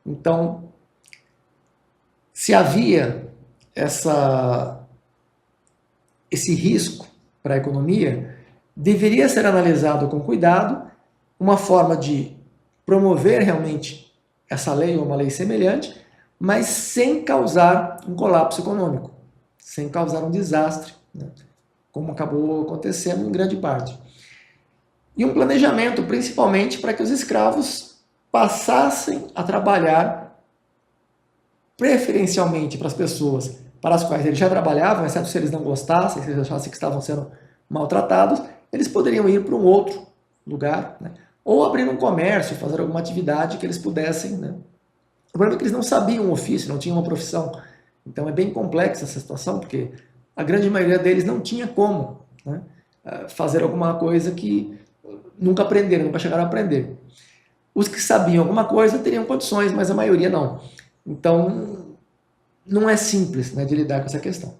Então, se havia esse risco para a economia, deveria ser analisado com cuidado uma forma de promover realmente essa lei ou uma lei semelhante, mas sem causar um colapso econômico, sem causar um desastre, né, como acabou acontecendo em grande parte. E um planejamento, principalmente, para que os escravos passassem a trabalhar preferencialmente para as pessoas para as quais eles já trabalhavam, exceto se eles não gostassem, se eles achassem que estavam sendo maltratados, eles poderiam ir para um outro lugar, né? Ou abrir um comércio, fazer alguma atividade que eles pudessem. Né? O problema é que eles não sabiam um ofício, não tinham uma profissão. Então é bem complexa essa situação, porque a grande maioria deles não tinha como, né, fazer alguma coisa que nunca aprenderam, nunca chegaram a aprender. Os que sabiam alguma coisa teriam condições, mas a maioria não. Então, não é simples, né, de lidar com essa questão.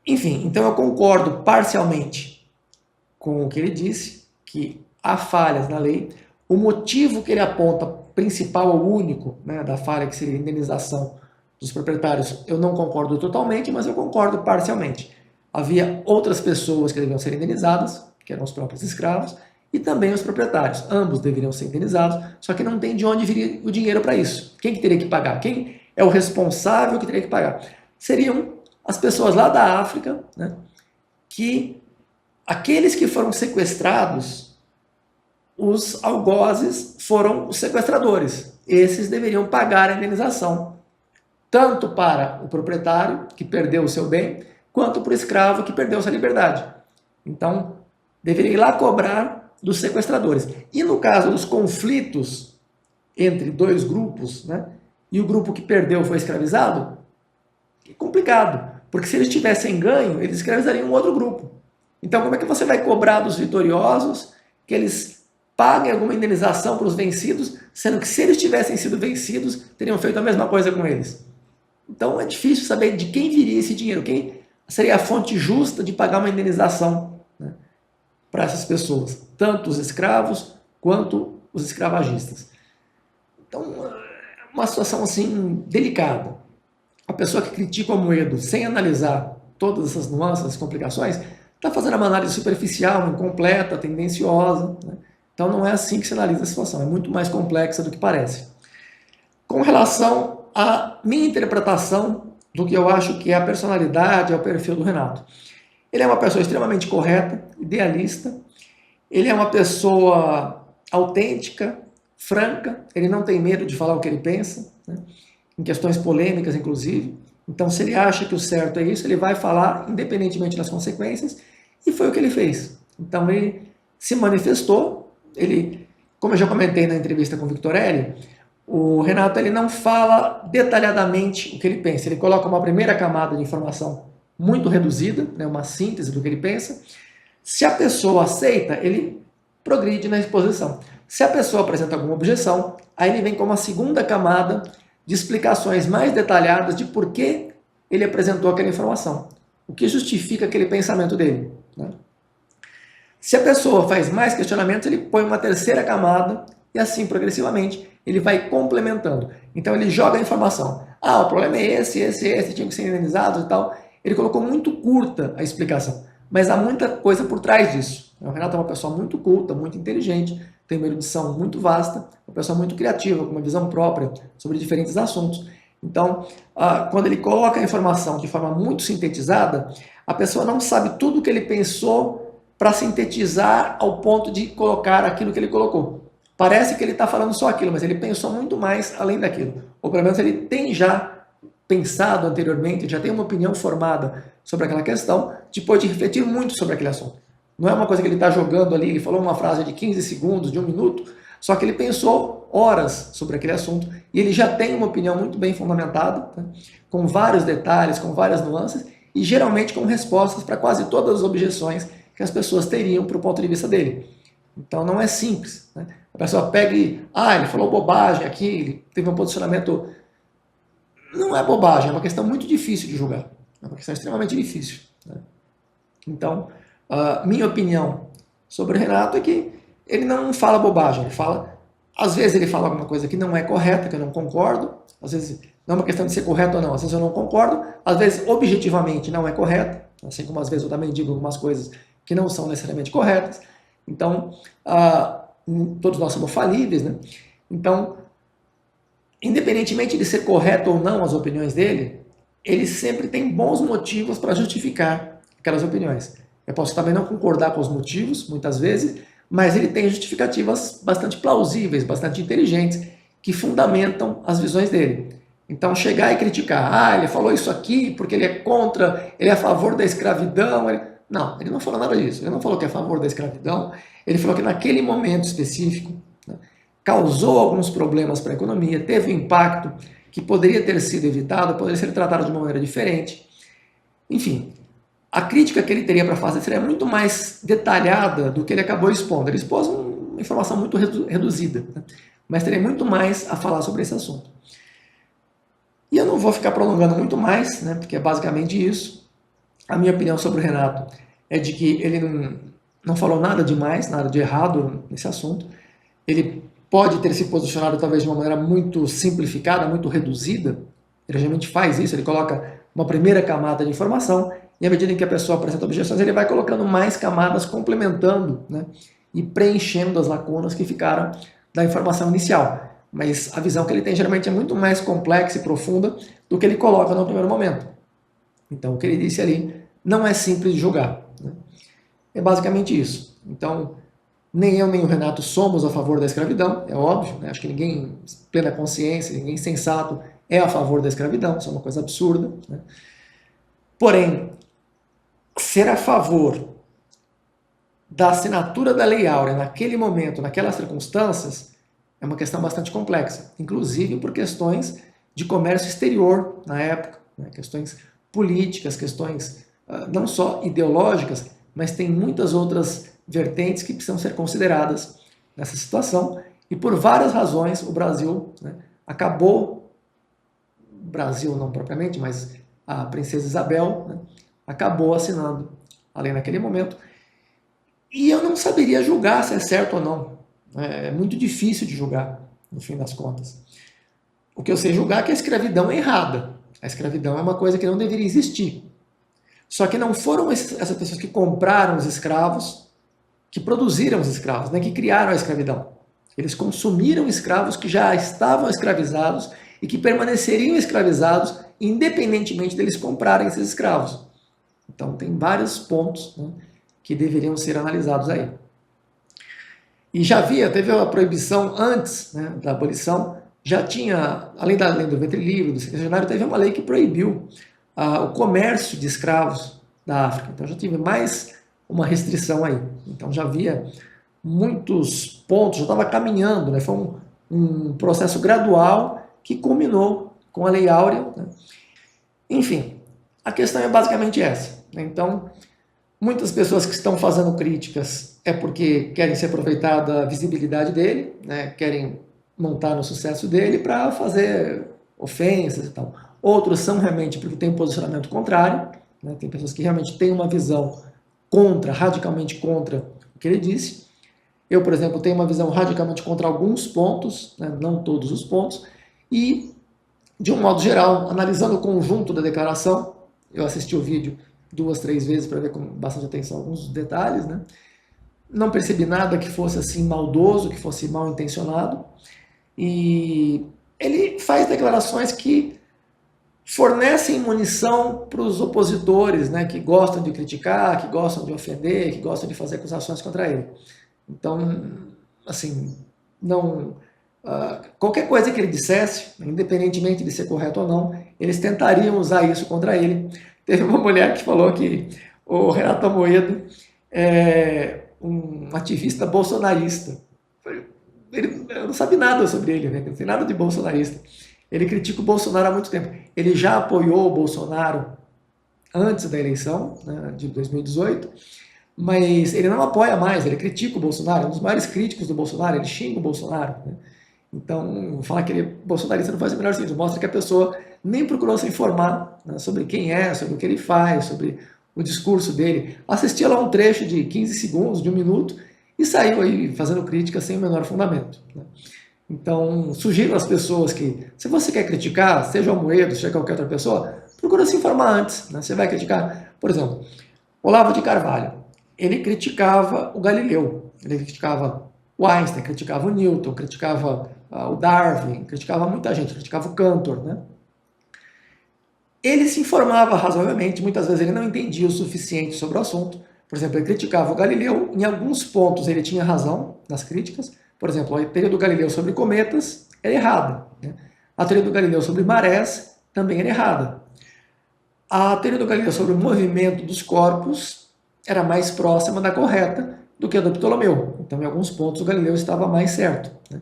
Enfim, então eu concordo parcialmente com o que ele disse, que há falhas na lei. O motivo que ele aponta, principal ou único, né, da falha, que seria a indenização dos proprietários, eu não concordo totalmente, mas eu concordo parcialmente. Havia outras pessoas que deveriam ser indenizadas, que eram os próprios escravos, e também os proprietários. Ambos deveriam ser indenizados, só que não tem de onde viria o dinheiro para isso. Quem que teria que pagar? Quem é o responsável que teria que pagar? Seriam as pessoas lá da África, né, que aqueles que foram sequestrados, os algozes foram os sequestradores. Esses deveriam pagar a indenização, tanto para o proprietário, que perdeu o seu bem, quanto para o escravo, que perdeu sua liberdade. Então, deveria ir lá cobrar dos sequestradores. E no caso dos conflitos entre dois grupos, né, e o grupo que perdeu foi escravizado, é complicado, porque se eles tivessem ganho, eles escravizariam um outro grupo. Então, como é que você vai cobrar dos vitoriosos que eles paguem alguma indenização para os vencidos, sendo que se eles tivessem sido vencidos, teriam feito a mesma coisa com eles? Então, é difícil saber de quem viria esse dinheiro, quem seria a fonte justa de pagar uma indenização, né, para essas pessoas, tanto os escravos quanto os escravagistas. Então, é uma situação assim delicada. A pessoa que critica o Amoedo sem analisar todas essas nuances, essas complicações, está fazendo uma análise superficial, incompleta, tendenciosa. Né? Então não é assim que se analisa a situação, é muito mais complexa do que parece. Com relação à minha interpretação do que eu acho que é a personalidade, é o perfil do Renato. Ele é uma pessoa extremamente correta, idealista, ele é uma pessoa autêntica, franca, ele não tem medo de falar o que ele pensa, né? Em questões polêmicas, inclusive. Então, se ele acha que o certo é isso, ele vai falar independentemente das consequências, e foi o que ele fez. Então, ele se manifestou, ele, como eu já comentei na entrevista com o Victorelli, o Renato ele não fala detalhadamente o que ele pensa, ele coloca uma primeira camada de informação muito reduzida, né, uma síntese do que ele pensa. Se a pessoa aceita, ele progride na exposição. Se a pessoa apresenta alguma objeção, aí ele vem com uma segunda camada de explicações mais detalhadas de por que ele apresentou aquela informação, o que justifica aquele pensamento dele. Né? Se a pessoa faz mais questionamentos, ele põe uma terceira camada e assim progressivamente ele vai complementando. Então ele joga a informação. Ah, o problema é esse, tinha que ser indenizado e tal. Ele colocou muito curta a explicação, mas há muita coisa por trás disso. O Renato é uma pessoa muito culta, muito inteligente, tem uma erudição muito vasta, uma pessoa muito criativa, com uma visão própria sobre diferentes assuntos. Então, quando ele coloca a informação de forma muito sintetizada, a pessoa não sabe tudo o que ele pensou para sintetizar ao ponto de colocar aquilo que ele colocou. Parece que ele está falando só aquilo, mas ele pensou muito mais além daquilo. Ou pelo menos ele tem já pensado anteriormente, já tem uma opinião formada sobre aquela questão, depois de refletir muito sobre aquele assunto. Não é uma coisa que ele está jogando ali, ele falou uma frase de 15 segundos, de 1 minuto, só que ele pensou horas sobre aquele assunto e ele já tem uma opinião muito bem fundamentada, né, com vários detalhes, com várias nuances e geralmente com respostas para quase todas as objeções que as pessoas teriam para o ponto de vista dele. Então não é simples. Né? A pessoa pega e, ele falou bobagem aqui, ele teve um posicionamento. Não é bobagem, é uma questão muito difícil de julgar. É uma questão extremamente difícil. Né? Então, a minha opinião sobre o Renato é que ele não fala bobagem, ele fala Às vezes ele fala alguma coisa que não é correta, que eu não concordo, às vezes não é uma questão de ser correto ou não, às vezes eu não concordo, às vezes objetivamente não é correto, assim como às vezes eu também digo algumas coisas que não são necessariamente corretas. Então, todos nós somos falíveis, né? Então, independentemente de ser correto ou não as opiniões dele, ele sempre tem bons motivos para justificar aquelas opiniões. Eu posso também não concordar com os motivos, muitas vezes, mas ele tem justificativas bastante plausíveis, bastante inteligentes, que fundamentam as visões dele. Então, chegar e criticar, ele falou isso aqui porque ele é contra, ele é a favor da escravidão. Não, ele não falou nada disso. Ele não falou que é a favor da escravidão. Ele falou que naquele momento específico, né, causou alguns problemas para a economia, teve um impacto que poderia ter sido evitado, poderia ser tratado de uma maneira diferente. Enfim, a crítica que ele teria para fazer seria muito mais detalhada do que ele acabou expondo. Ele expôs uma informação muito reduzida, né? Mas teria muito mais a falar sobre esse assunto. E eu não vou ficar prolongando muito mais, né? Porque é basicamente isso. A minha opinião sobre o Renato é de que ele não falou nada demais, nada de errado nesse assunto. Ele pode ter se posicionado talvez de uma maneira muito simplificada, muito reduzida. Ele geralmente faz isso, ele coloca uma primeira camada de informação e à medida em que a pessoa apresenta objeções, ele vai colocando mais camadas complementando, né, e preenchendo as lacunas que ficaram da informação inicial. Mas a visão que ele tem geralmente é muito mais complexa e profunda do que ele coloca no primeiro momento. Então o que ele disse ali não é simples de julgar, né? É basicamente isso. Então, nem eu nem o Renato somos a favor da escravidão, é óbvio, né? Acho que ninguém em plena consciência, ninguém sensato é a favor da escravidão, isso é uma coisa absurda, né? Porém, ser a favor da assinatura da Lei Áurea naquele momento, naquelas circunstâncias, é uma questão bastante complexa, inclusive por questões de comércio exterior na época, né? Questões políticas, questões não só ideológicas, mas tem muitas outras vertentes que precisam ser consideradas nessa situação, e por várias razões o Brasil, né, acabou, Brasil não propriamente, mas a princesa Isabel, né, acabou assinando a lei naquele momento, e eu não saberia julgar se é certo ou não, é muito difícil de julgar, no fim das contas. O que eu sei julgar é que a escravidão é errada, a escravidão é uma coisa que não deveria existir. Só que não foram essas pessoas que compraram os escravos, que produziram os escravos, né, que criaram a escravidão. Eles consumiram escravos que já estavam escravizados e que permaneceriam escravizados independentemente deles comprarem esses escravos. Então tem vários pontos, né, que deveriam ser analisados aí. E já teve a proibição antes, né, da abolição, já tinha, além da lei do ventre livre, do sexagenário, teve uma lei que proibiu o comércio de escravos da África. Então já tive mais uma restrição aí. Então já havia muitos pontos, já estava caminhando, né? Foi um processo gradual que culminou com a Lei Áurea, né? Enfim, a questão é basicamente essa, né? Então, muitas pessoas que estão fazendo críticas é porque querem se aproveitar da visibilidade dele, né? Querem montar no sucesso dele para fazer ofensas e tal. Outros são realmente porque têm um posicionamento contrário, né? Tem pessoas que realmente têm uma visão radicalmente contra o que ele disse. Eu, por exemplo, tenho uma visão radicalmente contra alguns pontos, né? Não todos os pontos, e, de um modo geral, analisando o conjunto da declaração, eu assisti o vídeo 2, 3 vezes para ver com bastante atenção alguns detalhes, né? Não percebi nada que fosse assim maldoso, que fosse mal intencionado, e ele faz declarações que fornecem munição para os opositores, né, que gostam de criticar, que gostam de ofender, que gostam de fazer acusações contra ele. Então, assim, não, qualquer coisa que ele dissesse, independentemente de ser correto ou não, eles tentariam usar isso contra ele. Teve uma mulher que falou que o Renato Amoedo é um ativista bolsonarista. Eu não sabe nada sobre ele, né? Não tem nada de bolsonarista. Ele critica o Bolsonaro há muito tempo. Ele já apoiou o Bolsonaro antes da eleição, né, de 2018, mas ele não apoia mais, ele critica o Bolsonaro, é um dos maiores críticos do Bolsonaro, ele xinga o Bolsonaro, né? Então, falar que ele é bolsonarista não faz o menor sentido, mostra que a pessoa nem procurou se informar, né, sobre quem é, sobre o que ele faz, sobre o discurso dele. Assistia lá um trecho de 15 segundos, de 1 minuto, e saiu aí fazendo crítica sem o menor fundamento, né? Então, sugiro às pessoas que, se você quer criticar, seja o Amoedo, seja qualquer outra pessoa, procura se informar antes. Né? Você vai criticar, por exemplo, Olavo de Carvalho. Ele criticava o Galileu, ele criticava o Einstein, criticava o Newton, criticava o Darwin, criticava muita gente, criticava o Cantor. Né? Ele se informava razoavelmente, muitas vezes ele não entendia o suficiente sobre o assunto. Por exemplo, ele criticava o Galileu, em alguns pontos ele tinha razão nas críticas. Por exemplo, a teoria do Galileu sobre cometas era errada. Né? A teoria do Galileu sobre marés também era errada. A teoria do Galileu sobre o movimento dos corpos era mais próxima da correta do que a do Ptolomeu. Então, em alguns pontos, o Galileu estava mais certo. Né?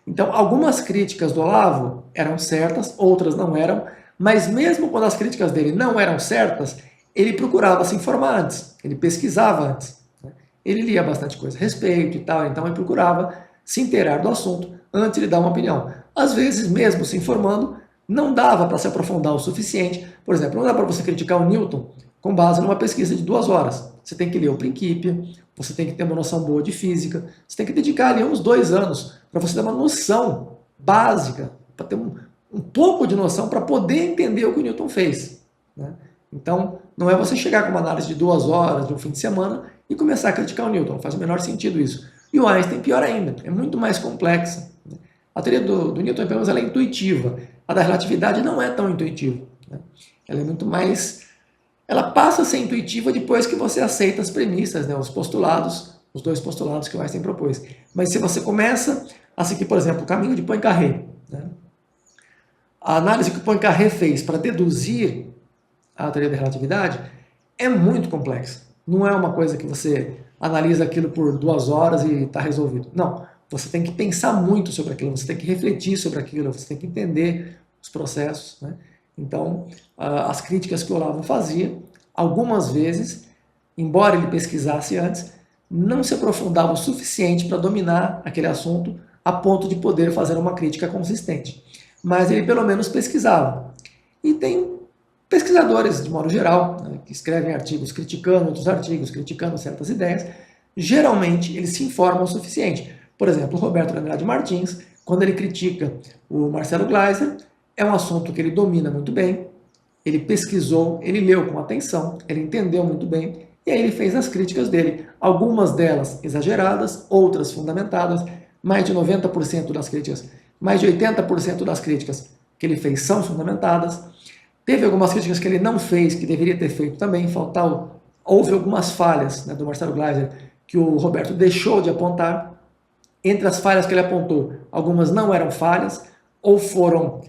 Então, algumas críticas do Olavo eram certas, outras não eram, mas mesmo quando as críticas dele não eram certas, ele procurava se informar antes, ele pesquisava antes. Né? Ele lia bastante coisa a respeito e tal, então ele procurava se inteirar do assunto antes de dar uma opinião. Às vezes, mesmo se informando, não dava para se aprofundar o suficiente. Por exemplo, não dá para você criticar o Newton com base numa pesquisa de 2 horas. Você tem que ler o Principia, você tem que ter uma noção boa de física, você tem que dedicar ali uns 2 anos para você ter uma noção básica, para ter um pouco de noção para poder entender o que o Newton fez. Né? Então, não é você chegar com uma análise de 2 horas, de um fim de semana, e começar a criticar o Newton. Não faz o menor sentido isso. E o Einstein, pior ainda, é muito mais complexa. A teoria do Newton, pelo menos, ela é intuitiva. A da relatividade não é tão intuitiva. Né? Ela é muito mais... Ela passa a ser intuitiva depois que você aceita as premissas, né? Os postulados, os 2 postulados que o Einstein propôs. Mas se você começa a seguir, por exemplo, o caminho de Poincaré, né? A análise que o Poincaré fez para deduzir a teoria da relatividade é muito complexa. Não é uma coisa que você analisa aquilo por 2 horas e está resolvido. Não. Você tem que pensar muito sobre aquilo, você tem que refletir sobre aquilo, você tem que entender os processos. Né? Então, as críticas que o Olavo fazia, algumas vezes, embora ele pesquisasse antes, não se aprofundava o suficiente para dominar aquele assunto a ponto de poder fazer uma crítica consistente. Mas ele pelo menos pesquisava. E tem pesquisadores, de modo geral, né, que escrevem artigos criticando outros artigos, criticando certas ideias, geralmente eles se informam o suficiente. Por exemplo, o Roberto de Andrade Martins, quando ele critica o Marcelo Gleiser, é um assunto que ele domina muito bem, ele pesquisou, ele leu com atenção, ele entendeu muito bem, e aí ele fez as críticas dele, algumas delas exageradas, outras fundamentadas, mais de 90% das críticas, mais de 80% das críticas que ele fez são fundamentadas. Teve algumas críticas que ele não fez, que deveria ter feito também, houve algumas falhas, né, do Marcelo Gleiser que o Roberto deixou de apontar. Entre as falhas que ele apontou, algumas não eram falhas, ou foram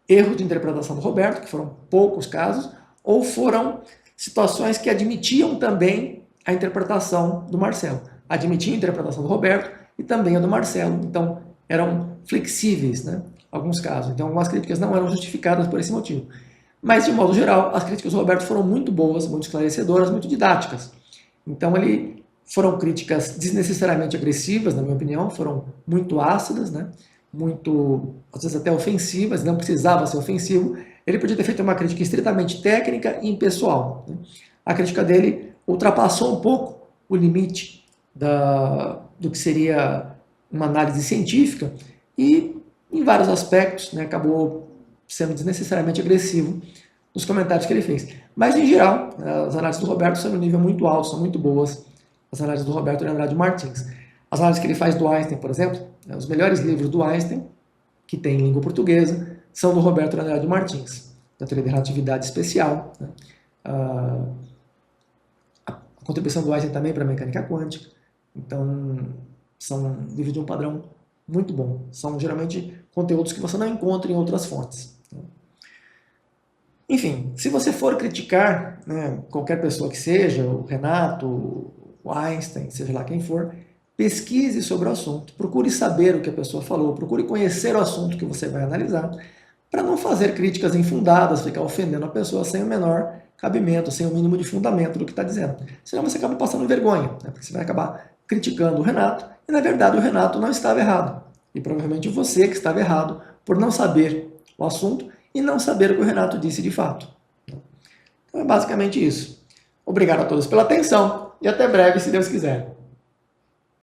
erros de interpretação do Roberto, que foram poucos casos, ou foram situações que admitiam também a interpretação do Marcelo. Admitiam a interpretação do Roberto e também a do Marcelo. Então, eram flexíveis, né? Alguns casos. Então, algumas críticas não eram justificadas por esse motivo. Mas, de modo geral, as críticas do Roberto foram muito boas, muito esclarecedoras, muito didáticas. Então, foram críticas desnecessariamente agressivas, na minha opinião, foram muito ácidas, né? Muito, às vezes até ofensivas, não precisava ser ofensivo. Ele podia ter feito uma crítica estritamente técnica e impessoal. Né? A crítica dele ultrapassou um pouco o limite do que seria uma análise científica e, em vários aspectos, né, acabou sendo desnecessariamente agressivo nos comentários que ele fez. Mas, em geral, as análises do Roberto são de um nível muito alto, são muito boas, as análises do Roberto de Andrade Martins. As análises que ele faz do Einstein, por exemplo, os melhores livros do Einstein, que tem em língua portuguesa, são do Roberto de Andrade Martins, da teoria da relatividade especial. Né? A contribuição do Einstein também para a mecânica quântica. Então, são livros de um padrão muito bom. São geralmente conteúdos que você não encontra em outras fontes. Enfim, se você for criticar, né, qualquer pessoa que seja, o Renato, o Einstein, seja lá quem for, pesquise sobre o assunto, procure saber o que a pessoa falou, procure conhecer o assunto que você vai analisar, para não fazer críticas infundadas, ficar ofendendo a pessoa sem o menor cabimento, sem o mínimo de fundamento do que está dizendo. Senão você acaba passando vergonha, né, porque você vai acabar criticando o Renato, e na verdade o Renato não estava errado. E provavelmente você que estava errado por não saber o assunto e não saber o que o Renato disse de fato. Então é basicamente isso. Obrigado a todos pela atenção e até breve, se Deus quiser.